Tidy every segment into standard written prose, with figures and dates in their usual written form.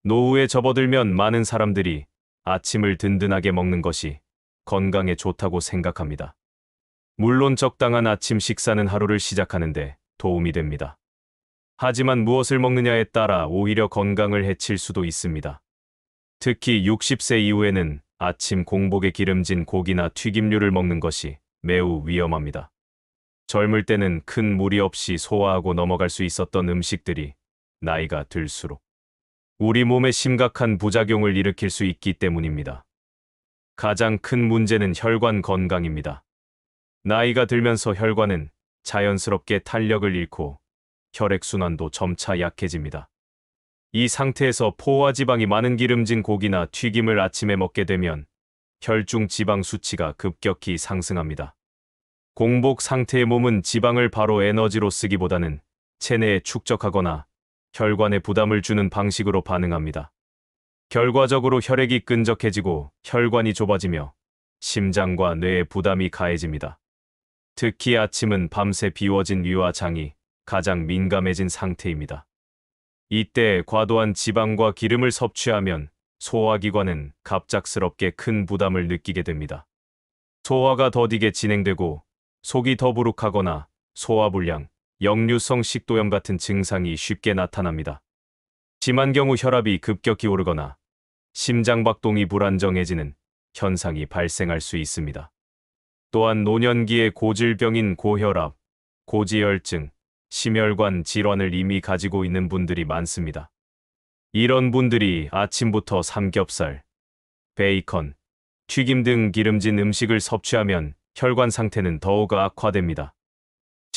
노후에 접어들면 많은 사람들이 아침을 든든하게 먹는 것이 건강에 좋다고 생각합니다. 물론 적당한 아침 식사는 하루를 시작하는데 도움이 됩니다. 하지만 무엇을 먹느냐에 따라 오히려 건강을 해칠 수도 있습니다. 특히 60세 이후에는 아침 공복에 기름진 고기나 튀김류를 먹는 것이 매우 위험합니다. 젊을 때는 큰 무리 없이 소화하고 넘어갈 수 있었던 음식들이 나이가 들수록 우리 몸에 심각한 부작용을 일으킬 수 있기 때문입니다. 가장 큰 문제는 혈관 건강입니다. 나이가 들면서 혈관은 자연스럽게 탄력을 잃고 혈액순환도 점차 약해집니다. 이 상태에서 포화 지방이 많은 기름진 고기나 튀김을 아침에 먹게 되면 혈중 지방 수치가 급격히 상승합니다. 공복 상태의 몸은 지방을 바로 에너지로 쓰기보다는 체내에 축적하거나 혈관에 부담을 주는 방식으로 반응합니다. 결과적으로 혈액이 끈적해지고 혈관이 좁아지며 심장과 뇌에 부담이 가해집니다. 특히 아침은 밤새 비워진 위와 장이 가장 민감해진 상태입니다. 이때 과도한 지방과 기름을 섭취하면 소화기관은 갑작스럽게 큰 부담을 느끼게 됩니다. 소화가 더디게 진행되고 속이 더부룩하거나 소화불량, 역류성 식도염 같은 증상이 쉽게 나타납니다. 심한 경우 혈압이 급격히 오르거나 심장박동이 불안정해지는 현상이 발생할 수 있습니다. 또한 노년기에 고질병인 고혈압, 고지혈증, 심혈관 질환을 이미 가지고 있는 분들이 많습니다. 이런 분들이 아침부터 삼겹살, 베이컨, 튀김 등 기름진 음식을 섭취하면 혈관 상태는 더욱 악화됩니다.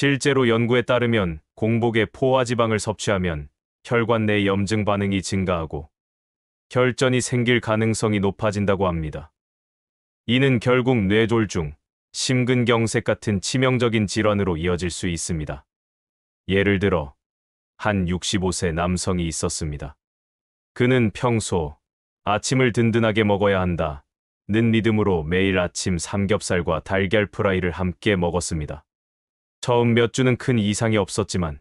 실제로 연구에 따르면 공복에 포화지방을 섭취하면 혈관 내 염증 반응이 증가하고 혈전이 생길 가능성이 높아진다고 합니다. 이는 결국 뇌졸중, 심근경색 같은 치명적인 질환으로 이어질 수 있습니다. 예를 들어 한 65세 남성이 있었습니다. 그는 평소 아침을 든든하게 먹어야 한다는 믿음으로 매일 아침 삼겹살과 달걀 프라이를 함께 먹었습니다. 처음 몇 주는 큰 이상이 없었지만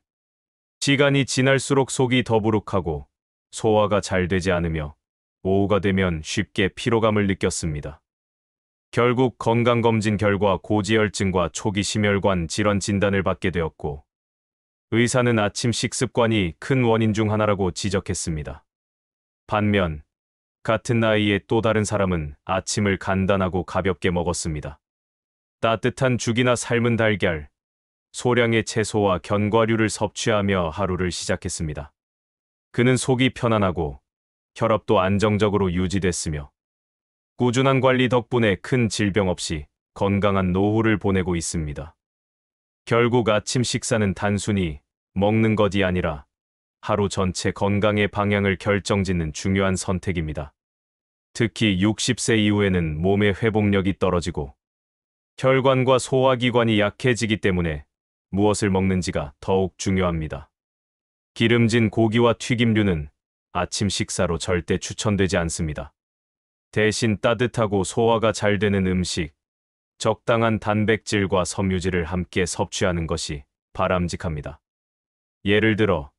시간이 지날수록 속이 더부룩하고 소화가 잘 되지 않으며 오후가 되면 쉽게 피로감을 느꼈습니다. 결국 건강검진 결과 고지혈증과 초기 심혈관 질환 진단을 받게 되었고 의사는 아침 식습관이 큰 원인 중 하나라고 지적했습니다. 반면 같은 나이의 또 다른 사람은 아침을 간단하고 가볍게 먹었습니다. 따뜻한 죽이나 삶은 달걀, 소량의 채소와 견과류를 섭취하며 하루를 시작했습니다. 그는 속이 편안하고 혈압도 안정적으로 유지됐으며 꾸준한 관리 덕분에 큰 질병 없이 건강한 노후를 보내고 있습니다. 결국 아침 식사는 단순히 먹는 것이 아니라 하루 전체 건강의 방향을 결정짓는 중요한 선택입니다. 특히 60세 이후에는 몸의 회복력이 떨어지고 혈관과 소화기관이 약해지기 때문에 무엇을 먹는지가 더욱 중요합니다. 기름진 고기와 튀김류는 아침 식사로 절대 추천되지 않습니다. 대신 따뜻하고 소화가 잘 되는 음식, 적당한 단백질과 섬유질을 함께 섭취하는 것이 바람직합니다. 예를 들어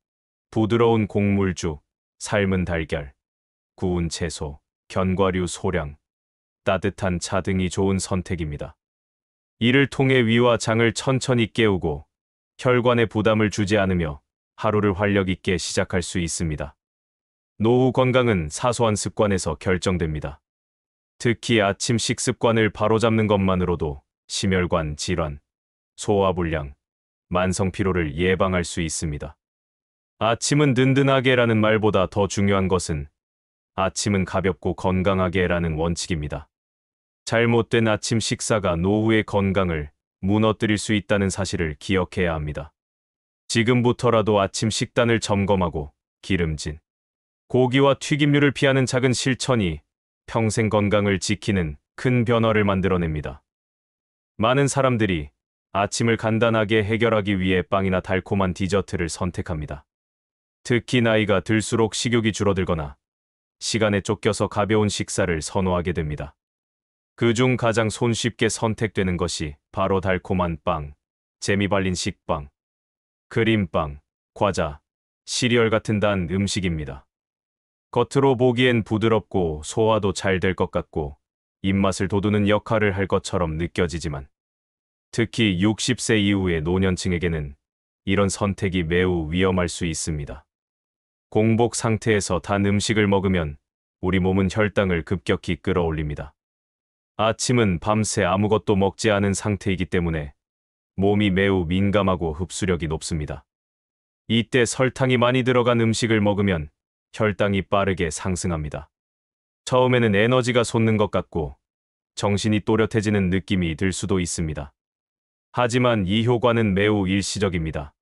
부드러운 곡물죽, 삶은 달걀, 구운 채소, 견과류 소량, 따뜻한 차 등이 좋은 선택입니다. 이를 통해 위와 장을 천천히 깨우고 혈관에 부담을 주지 않으며 하루를 활력 있게 시작할 수 있습니다. 노후 건강은 사소한 습관에서 결정됩니다. 특히 아침 식습관을 바로잡는 것만으로도 심혈관 질환, 소화불량, 만성 피로를 예방할 수 있습니다. 아침은 든든하게라는 말보다 더 중요한 것은 아침은 가볍고 건강하게라는 원칙입니다. 잘못된 아침 식사가 노후의 건강을 무너뜨릴 수 있다는 사실을 기억해야 합니다. 지금부터라도 아침 식단을 점검하고 기름진 고기와 튀김류를 피하는 작은 실천이 평생 건강을 지키는 큰 변화를 만들어냅니다. 많은 사람들이 아침을 간단하게 해결하기 위해 빵이나 달콤한 디저트를 선택합니다. 특히 나이가 들수록 식욕이 줄어들거나 시간에 쫓겨서 가벼운 식사를 선호하게 됩니다. 그중 가장 손쉽게 선택되는 것이 바로 달콤한 빵, 재미 발린 식빵, 크림빵, 과자, 시리얼 같은 단 음식입니다. 겉으로 보기엔 부드럽고 소화도 잘 될 것 같고 입맛을 돋우는 역할을 할 것처럼 느껴지지만 특히 60세 이후의 노년층에게는 이런 선택이 매우 위험할 수 있습니다. 공복 상태에서 단 음식을 먹으면 우리 몸은 혈당을 급격히 끌어올립니다. 아침은 밤새 아무것도 먹지 않은 상태이기 때문에 몸이 매우 민감하고 흡수력이 높습니다. 이때 설탕이 많이 들어간 음식을 먹으면 혈당이 빠르게 상승합니다. 처음에는 에너지가 솟는 것 같고 정신이 또렷해지는 느낌이 들 수도 있습니다. 하지만 이 효과는 매우 일시적입니다.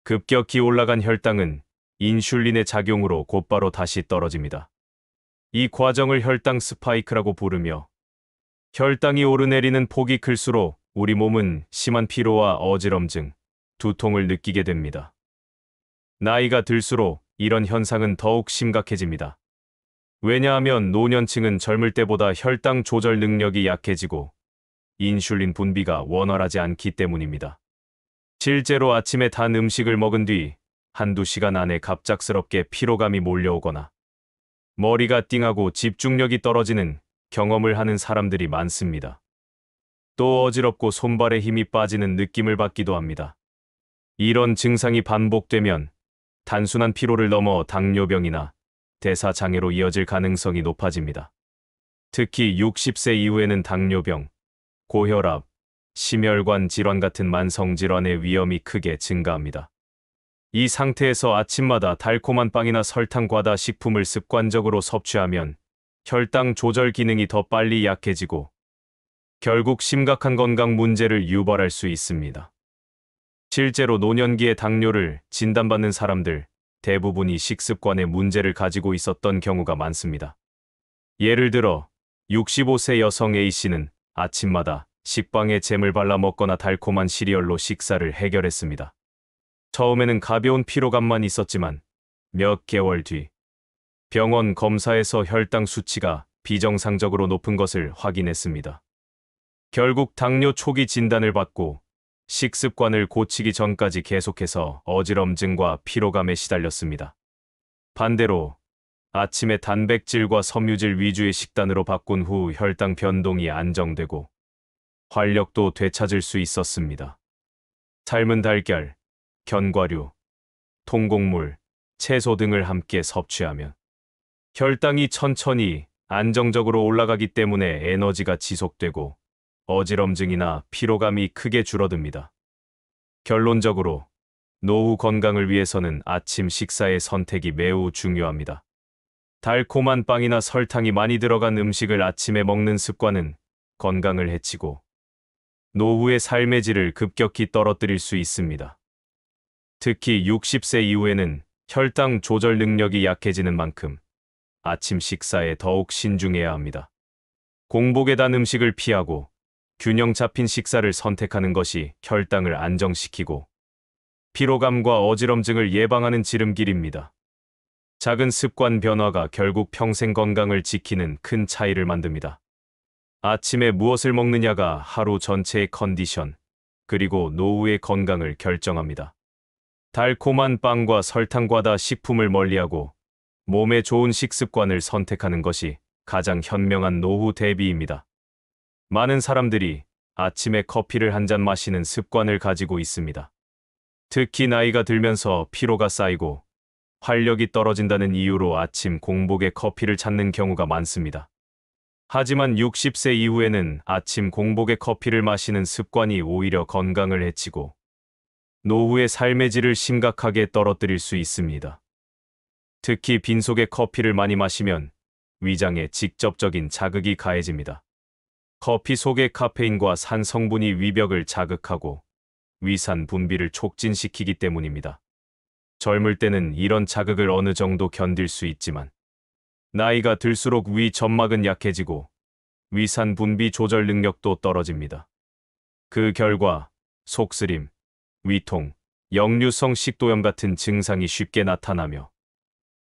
급격히 올라간 혈당은 인슐린의 작용으로 곧바로 다시 떨어집니다. 이 과정을 혈당 스파이크라고 부르며 혈당이 오르내리는 폭이 클수록 우리 몸은 심한 피로와 어지럼증, 두통을 느끼게 됩니다. 나이가 들수록 이런 현상은 더욱 심각해집니다. 왜냐하면 노년층은 젊을 때보다 혈당 조절 능력이 약해지고 인슐린 분비가 원활하지 않기 때문입니다. 실제로 아침에 단 음식을 먹은 뒤 한두 시간 안에 갑작스럽게 피로감이 몰려오거나 머리가 띵하고 집중력이 떨어지는 경험을 하는 사람들이 많습니다. 또 어지럽고 손발에 힘이 빠지는 느낌을 받기도 합니다. 이런 증상이 반복되면 단순한 피로를 넘어 당뇨병이나 대사장애로 이어질 가능성이 높아집니다. 특히 60세 이후에는 당뇨병, 고혈압, 심혈관 질환 같은 만성 질환의 위험이 크게 증가합니다. 이 상태에서 아침마다 달콤한 빵이나 설탕 과다 식품을 습관적으로 섭취하면 혈당 조절 기능이 더 빨리 약해지고 결국 심각한 건강 문제를 유발할 수 있습니다. 실제로 노년기에 당뇨를 진단받는 사람들 대부분이 식습관에 문제를 가지고 있었던 경우가 많습니다. 예를 들어 65세 여성 A씨는 아침마다 식빵에 잼을 발라 먹거나 달콤한 시리얼로 식사를 해결했습니다. 처음에는 가벼운 피로감만 있었지만 몇 개월 뒤 병원 검사에서 혈당 수치가 비정상적으로 높은 것을 확인했습니다. 결국 당뇨 초기 진단을 받고 식습관을 고치기 전까지 계속해서 어지럼증과 피로감에 시달렸습니다. 반대로 아침에 단백질과 섬유질 위주의 식단으로 바꾼 후 혈당 변동이 안정되고 활력도 되찾을 수 있었습니다. 삶은 달걀, 견과류, 통곡물, 채소 등을 함께 섭취하면 혈당이 천천히 안정적으로 올라가기 때문에 에너지가 지속되고 어지럼증이나 피로감이 크게 줄어듭니다. 결론적으로 노후 건강을 위해서는 아침 식사의 선택이 매우 중요합니다. 달콤한 빵이나 설탕이 많이 들어간 음식을 아침에 먹는 습관은 건강을 해치고 노후의 삶의 질을 급격히 떨어뜨릴 수 있습니다. 특히 60세 이후에는 혈당 조절 능력이 약해지는 만큼 아침 식사에 더욱 신중해야 합니다. 공복에 단 음식을 피하고 균형 잡힌 식사를 선택하는 것이 혈당을 안정시키고 피로감과 어지럼증을 예방하는 지름길입니다. 작은 습관 변화가 결국 평생 건강을 지키는 큰 차이를 만듭니다. 아침에 무엇을 먹느냐가 하루 전체의 컨디션, 그리고 노후의 건강을 결정합니다. 달콤한 빵과 설탕 과다 식품을 멀리하고 몸에 좋은 식습관을 선택하는 것이 가장 현명한 노후 대비입니다. 많은 사람들이 아침에 커피를 한 잔 마시는 습관을 가지고 있습니다. 특히 나이가 들면서 피로가 쌓이고 활력이 떨어진다는 이유로 아침 공복에 커피를 찾는 경우가 많습니다. 하지만 60세 이후에는 아침 공복에 커피를 마시는 습관이 오히려 건강을 해치고 노후의 삶의 질을 심각하게 떨어뜨릴 수 있습니다. 특히 빈속에 커피를 많이 마시면 위장에 직접적인 자극이 가해집니다. 커피 속의 카페인과 산 성분이 위벽을 자극하고 위산 분비를 촉진시키기 때문입니다. 젊을 때는 이런 자극을 어느 정도 견딜 수 있지만 나이가 들수록 위 점막은 약해지고 위산 분비 조절 능력도 떨어집니다. 그 결과 속쓰림, 위통, 역류성 식도염 같은 증상이 쉽게 나타나며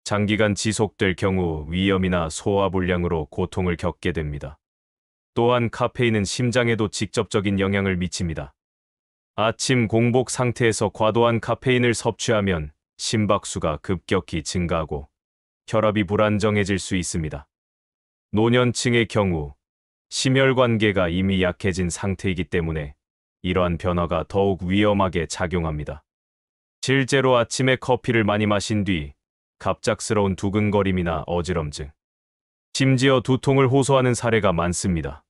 장기간 지속될 경우 위염이나 소화불량으로 고통을 겪게 됩니다. 또한 카페인은 심장에도 직접적인 영향을 미칩니다. 아침 공복 상태에서 과도한 카페인을 섭취하면 심박수가 급격히 증가하고 혈압이 불안정해질 수 있습니다. 노년층의 경우 심혈관계가 이미 약해진 상태이기 때문에 이러한 변화가 더욱 위험하게 작용합니다. 실제로 아침에 커피를 많이 마신 뒤 갑작스러운 두근거림이나 어지럼증, 심지어 두통을 호소하는 사례가 많습니다.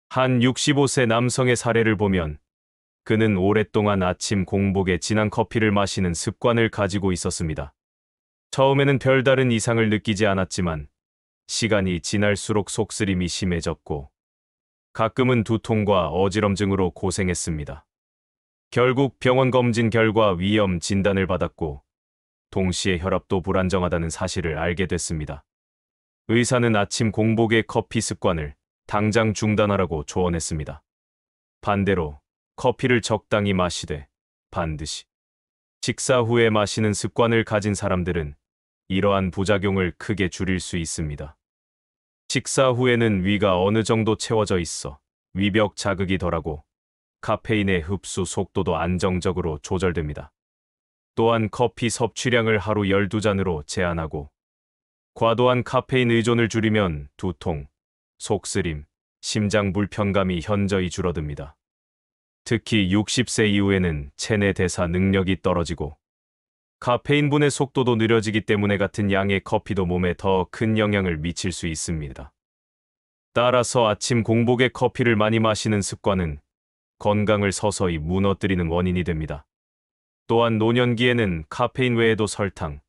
한 65세 남성의 사례를 보면 그는 오랫동안 아침 공복에 진한 커피를 마시는 습관을 가지고 있었습니다. 처음에는 별다른 이상을 느끼지 않았지만 시간이 지날수록 속쓰림이 심해졌고 가끔은 두통과 어지럼증으로 고생했습니다. 결국 병원 검진 결과 위염 진단을 받았고 동시에 혈압도 불안정하다는 사실을 알게 됐습니다. 의사는 아침 공복의 커피 습관을 당장 중단하라고 조언했습니다. 반대로 커피를 적당히 마시되 반드시 식사 후에 마시는 습관을 가진 사람들은 이러한 부작용을 크게 줄일 수 있습니다. 식사 후에는 위가 어느 정도 채워져 있어 위벽 자극이 덜하고 카페인의 흡수 속도도 안정적으로 조절됩니다. 또한 커피 섭취량을 하루 12잔으로 제한하고 과도한 카페인 의존을 줄이면 두통, 속쓰림, 심장 불편감이 현저히 줄어듭니다. 특히 60세 이후에는 체내 대사 능력이 떨어지고 카페인 분해 속도도 느려지기 때문에 같은 양의 커피도 몸에 더 큰 영향을 미칠 수 있습니다. 따라서 아침 공복에 커피를 많이 마시는 습관은 건강을 서서히 무너뜨리는 원인이 됩니다. 또한 노년기에는 카페인 외에도 설탕,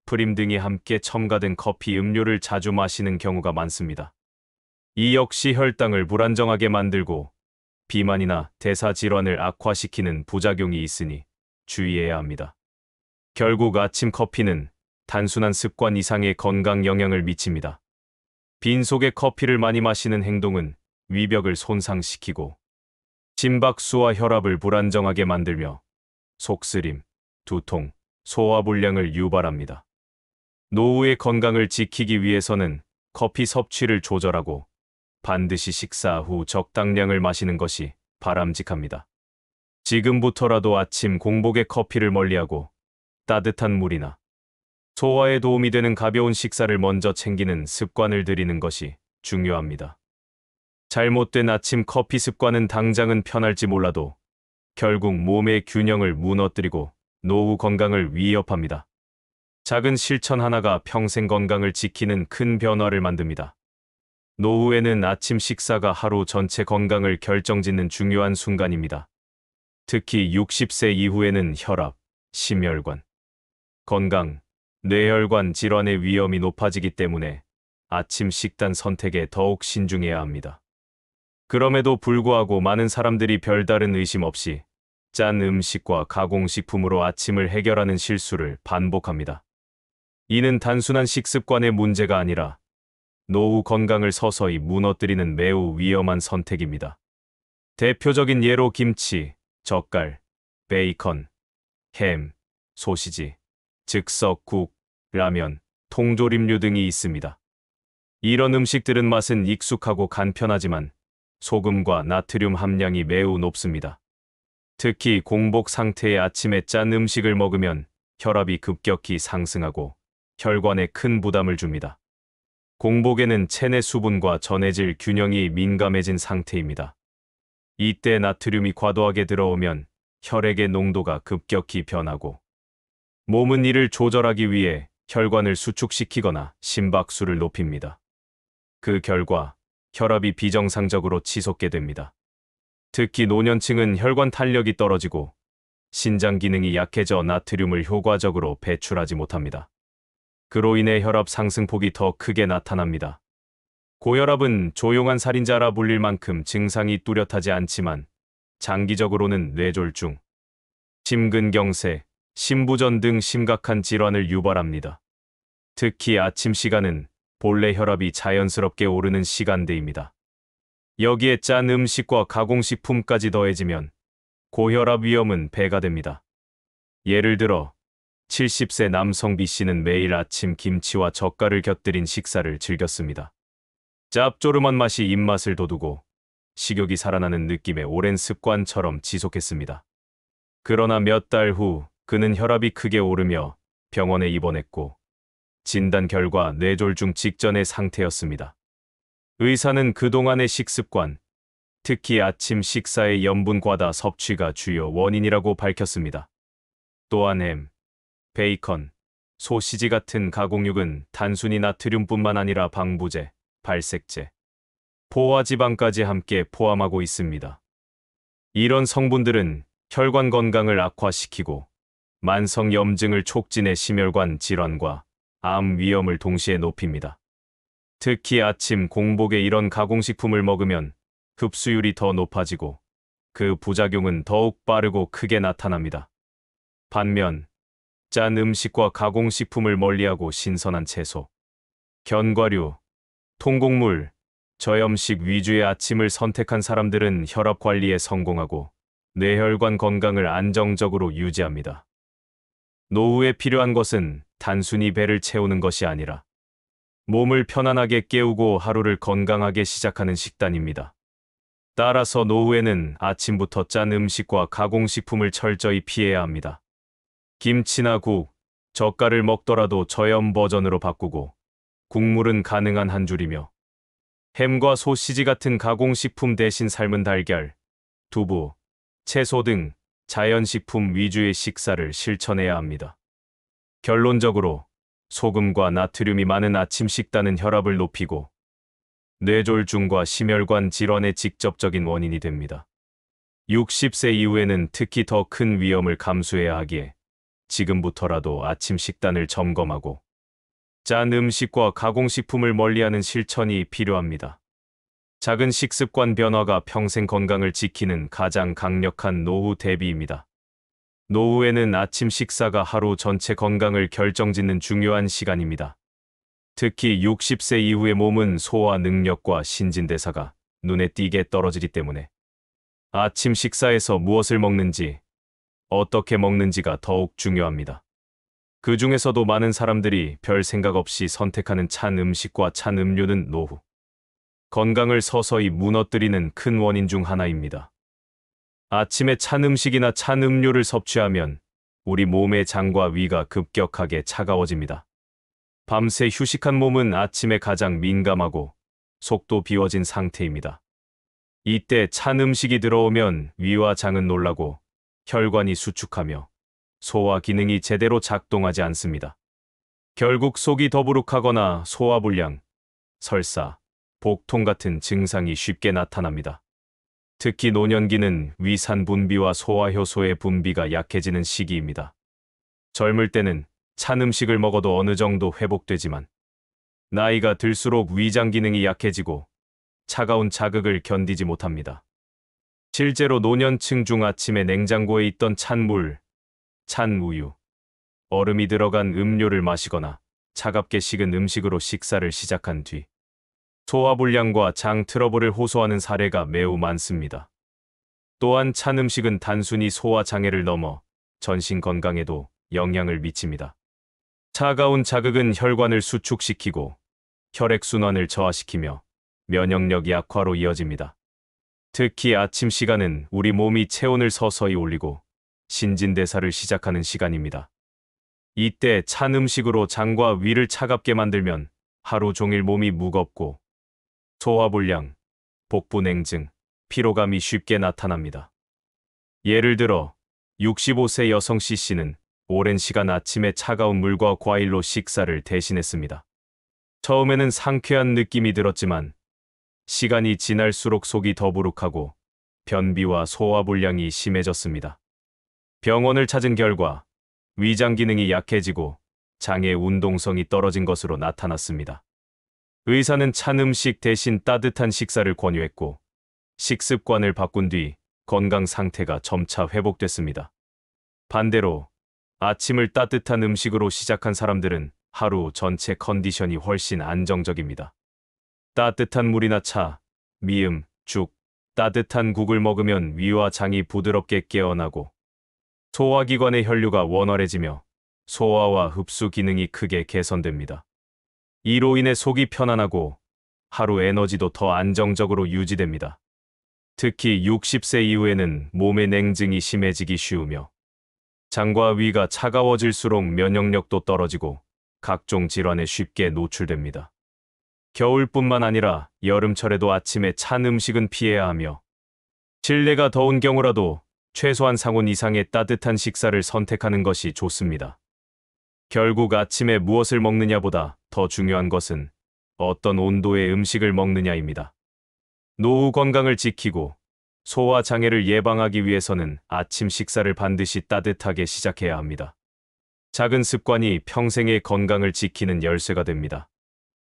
프림 등이 함께 첨가된 커피 음료를 자주 마시는 경우가 많습니다. 이 역시 혈당을 불안정하게 만들고 비만이나 대사 질환을 악화시키는 부작용이 있으니 주의해야 합니다. 결국 아침 커피는 단순한 습관 이상의 건강 영향을 미칩니다. 빈속에 커피를 많이 마시는 행동은 위벽을 손상시키고 심박수와 혈압을 불안정하게 만들며 속쓰림, 두통, 소화불량을 유발합니다. 노후의 건강을 지키기 위해서는 커피 섭취를 조절하고 반드시 식사 후 적당량을 마시는 것이 바람직합니다. 지금부터라도 아침 공복에 커피를 멀리하고 따뜻한 물이나 소화에 도움이 되는 가벼운 식사를 먼저 챙기는 습관을 들이는 것이 중요합니다. 잘못된 아침 커피 습관은 당장은 편할지 몰라도 결국 몸의 균형을 무너뜨리고 노후 건강을 위협합니다. 작은 실천 하나가 평생 건강을 지키는 큰 변화를 만듭니다. 노후에는 아침 식사가 하루 전체 건강을 결정짓는 중요한 순간입니다. 특히 60세 이후에는 혈압, 심혈관, 건강, 뇌혈관 질환의 위험이 높아지기 때문에 아침 식단 선택에 더욱 신중해야 합니다. 그럼에도 불구하고 많은 사람들이 별다른 의심 없이 짠 음식과 가공식품으로 아침을 해결하는 실수를 반복합니다. 이는 단순한 식습관의 문제가 아니라 노후 건강을 서서히 무너뜨리는 매우 위험한 선택입니다. 대표적인 예로 김치, 젓갈, 베이컨, 햄, 소시지, 즉석 국, 라면, 통조림류 등이 있습니다. 이런 음식들은 맛은 익숙하고 간편하지만 소금과 나트륨 함량이 매우 높습니다. 특히 공복 상태의 아침에 짠 음식을 먹으면 혈압이 급격히 상승하고 혈관에 큰 부담을 줍니다. 공복에는 체내 수분과 전해질 균형이 민감해진 상태입니다. 이때 나트륨이 과도하게 들어오면 혈액의 농도가 급격히 변하고 몸은 이를 조절하기 위해 혈관을 수축시키거나 심박수를 높입니다. 그 결과 혈압이 비정상적으로 치솟게 됩니다. 특히 노년층은 혈관 탄력이 떨어지고 신장 기능이 약해져 나트륨을 효과적으로 배출하지 못합니다. 그로 인해 혈압 상승폭이 더 크게 나타납니다. 고혈압은 조용한 살인자라 불릴 만큼 증상이 뚜렷하지 않지만 장기적으로는 뇌졸중, 심근경색, 심부전 등 심각한 질환을 유발합니다. 특히 아침 시간은 본래 혈압이 자연스럽게 오르는 시간대입니다. 여기에 짠 음식과 가공식품까지 더해지면 고혈압 위험은 배가 됩니다. 예를 들어 70세 남성 B씨는 매일 아침 김치와 젓갈을 곁들인 식사를 즐겼습니다. 짭조름한 맛이 입맛을 돋우고 식욕이 살아나는 느낌의 오랜 습관처럼 지속했습니다. 그러나 몇 달 후 그는 혈압이 크게 오르며 병원에 입원했고 진단 결과 뇌졸중 직전의 상태였습니다. 의사는 그동안의 식습관, 특히 아침 식사의 염분 과다 섭취가 주요 원인이라고 밝혔습니다. 또한 햄, 베이컨, 소시지 같은 가공육은 단순히 나트륨뿐만 아니라 방부제, 발색제, 포화지방까지 함께 포함하고 있습니다. 이런 성분들은 혈관 건강을 악화시키고 만성염증을 촉진해 심혈관 질환과 암 위험을 동시에 높입니다. 특히 아침 공복에 이런 가공식품을 먹으면 흡수율이 더 높아지고 그 부작용은 더욱 빠르고 크게 나타납니다. 반면 짠 음식과 가공식품을 멀리하고 신선한 채소, 견과류, 통곡물, 저염식 위주의 아침을 선택한 사람들은 혈압 관리에 성공하고 뇌혈관 건강을 안정적으로 유지합니다. 노후에 필요한 것은 단순히 배를 채우는 것이 아니라 몸을 편안하게 깨우고 하루를 건강하게 시작하는 식단입니다. 따라서 노후에는 아침부터 짠 음식과 가공식품을 철저히 피해야 합니다. 김치나 국, 젓갈을 먹더라도 저염 버전으로 바꾸고 국물은 가능한 한 줄이며 햄과 소시지 같은 가공식품 대신 삶은 달걀, 두부, 채소 등 자연식품 위주의 식사를 실천해야 합니다. 결론적으로 소금과 나트륨이 많은 아침 식단은 혈압을 높이고 뇌졸중과 심혈관 질환의 직접적인 원인이 됩니다. 60세 이후에는 특히 더 큰 위험을 감수해야 하기에 지금부터라도 아침 식단을 점검하고 짠 음식과 가공식품을 멀리하는 실천이 필요합니다. 작은 식습관 변화가 평생 건강을 지키는 가장 강력한 노후 대비입니다. 노후에는 아침 식사가 하루 전체 건강을 결정짓는 중요한 시간입니다. 특히 60세 이후의 몸은 소화 능력과 신진대사가 눈에 띄게 떨어지기 때문에 아침 식사에서 무엇을 먹는지, 어떻게 먹는지가 더욱 중요합니다. 그 중에서도 많은 사람들이 별 생각 없이 선택하는 찬 음식과 찬 음료는 노후 건강을 서서히 무너뜨리는 큰 원인 중 하나입니다. 아침에 찬 음식이나 찬 음료를 섭취하면 우리 몸의 장과 위가 급격하게 차가워집니다. 밤새 휴식한 몸은 아침에 가장 민감하고 속도 비워진 상태입니다. 이때 찬 음식이 들어오면 위와 장은 놀라고 혈관이 수축하며 소화 기능이 제대로 작동하지 않습니다. 결국 속이 더부룩하거나 소화불량, 설사, 복통 같은 증상이 쉽게 나타납니다. 특히 노년기는 위산 분비와 소화효소의 분비가 약해지는 시기입니다. 젊을 때는 찬 음식을 먹어도 어느 정도 회복되지만 나이가 들수록 위장 기능이 약해지고 차가운 자극을 견디지 못합니다. 실제로 노년층 중 아침에 냉장고에 있던 찬 물, 찬 우유, 얼음이 들어간 음료를 마시거나 차갑게 식은 음식으로 식사를 시작한 뒤 소화불량과 장 트러블을 호소하는 사례가 매우 많습니다. 또한 찬 음식은 단순히 소화 장애를 넘어 전신 건강에도 영향을 미칩니다. 차가운 자극은 혈관을 수축시키고 혈액순환을 저하시키며 면역력 약화로 이어집니다. 특히 아침 시간은 우리 몸이 체온을 서서히 올리고 신진대사를 시작하는 시간입니다. 이때 찬 음식으로 장과 위를 차갑게 만들면 하루 종일 몸이 무겁고 소화불량, 복부냉증, 피로감이 쉽게 나타납니다. 예를 들어 65세 여성 C씨는 오랜 시간 아침에 차가운 물과 과일로 식사를 대신했습니다. 처음에는 상쾌한 느낌이 들었지만 시간이 지날수록 속이 더부룩하고 변비와 소화불량이 심해졌습니다. 병원을 찾은 결과 위장 기능이 약해지고 장의 운동성이 떨어진 것으로 나타났습니다. 의사는 찬 음식 대신 따뜻한 식사를 권유했고 식습관을 바꾼 뒤 건강 상태가 점차 회복됐습니다. 반대로 아침을 따뜻한 음식으로 시작한 사람들은 하루 전체 컨디션이 훨씬 안정적입니다. 따뜻한 물이나 차, 미음, 죽, 따뜻한 국을 먹으면 위와 장이 부드럽게 깨어나고 소화기관의 혈류가 원활해지며 소화와 흡수 기능이 크게 개선됩니다. 이로 인해 속이 편안하고 하루 에너지도 더 안정적으로 유지됩니다. 특히 60세 이후에는 몸의 냉증이 심해지기 쉬우며 장과 위가 차가워질수록 면역력도 떨어지고 각종 질환에 쉽게 노출됩니다. 겨울뿐만 아니라 여름철에도 아침에 찬 음식은 피해야 하며 실내가 더운 경우라도 최소한 상온 이상의 따뜻한 식사를 선택하는 것이 좋습니다. 결국 아침에 무엇을 먹느냐보다 더 중요한 것은 어떤 온도의 음식을 먹느냐입니다. 노후 건강을 지키고 소화 장애를 예방하기 위해서는 아침 식사를 반드시 따뜻하게 시작해야 합니다. 작은 습관이 평생의 건강을 지키는 열쇠가 됩니다.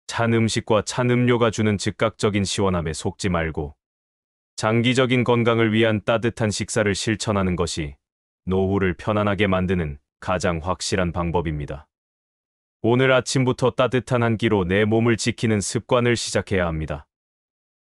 찬 음식과 찬 음료가 주는 즉각적인 시원함에 속지 말고 장기적인 건강을 위한 따뜻한 식사를 실천하는 것이 노후를 편안하게 만드는 가장 확실한 방법입니다. 오늘 아침부터 따뜻한 한 끼로 내 몸을 지키는 습관을 시작해야 합니다.